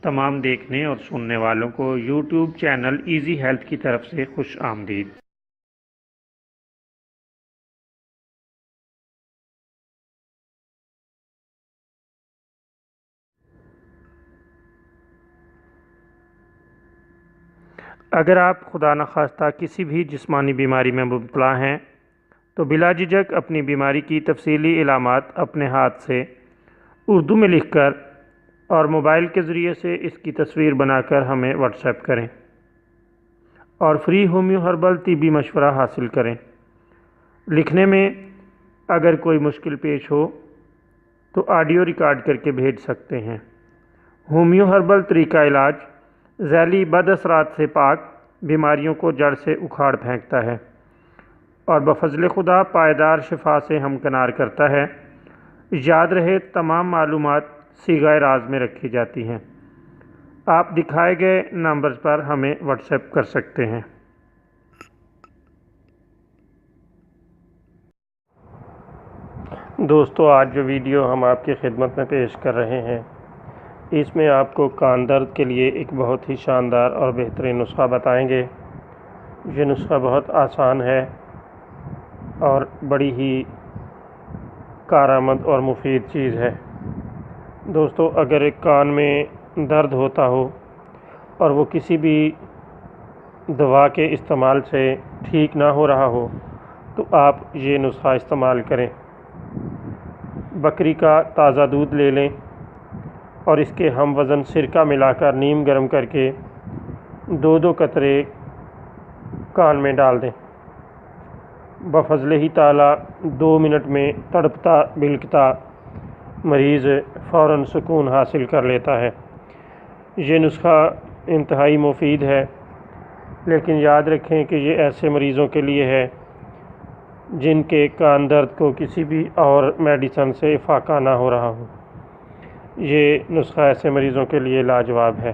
تمام دیکھنے اور سننے والوں کو یوٹیوب چینل ایزی ہیلتھ کی طرف سے خوش آمدید۔ اگر آپ خدا نخواستہ کسی بھی جسمانی بیماری میں مبتلا ہیں تو بلا جھجک اپنی بیماری کی تفصیلی علامات اپنے ہاتھ سے اردو میں لکھ کر اور موبائل کے ذریعے سے اس کی تصویر بنا کر ہمیں واٹس ایپ کریں اور فری ہومیو ہربل طبی مشورہ حاصل کریں۔ لکھنے میں اگر کوئی مشکل پیش ہو تو آڈیو ریکارڈ کر کے بھیج سکتے ہیں۔ ہومیو ہربل طریقہ علاج ذیلی بد اثرات سے پاک، بیماریوں کو جڑ سے اکھاڑ پھینکتا ہے اور بفضل خدا پائیدار شفا سے ہمکنار کرتا ہے۔ یاد رہے تمام معلومات صیغہ راز میں رکھی جاتی ہیں۔ آپ دکھائے گئے نمبرز پر ہمیں واٹس ایپ کر سکتے ہیں۔ دوستو، آج جو ویڈیو ہم آپ کی خدمت میں پیش کر رہے ہیں اس میں آپ کو کان درد کے لیے ایک بہت ہی شاندار اور بہترین نسخہ بتائیں گے۔ یہ نسخہ بہت آسان ہے اور بڑی ہی کارآمد اور مفید چیز ہے۔ دوستو، اگر ایک کان میں درد ہوتا ہو اور وہ کسی بھی دوا کے استعمال سے ٹھیک نہ ہو رہا ہو تو آپ یہ نسخہ استعمال کریں۔ بکری کا تازہ دودھ لے لیں اور اس کے ہم وزن سرکہ ملا کر نیم گرم کر کے 2 قطرے کان میں ڈال دیں۔ بفضل ہی تعالیٰ 2 منٹ میں تڑپتا بلکتا مریض فوراً سکون حاصل کر لیتا ہے۔ یہ نسخہ انتہائی مفید ہے، لیکن یاد رکھیں کہ یہ ایسے مریضوں کے لیے ہے جن کے کان درد کو کسی بھی اور میڈیسن سے افاقہ نہ ہو رہا ہو۔ یہ نسخہ ایسے مریضوں کے لیے لاجواب ہے۔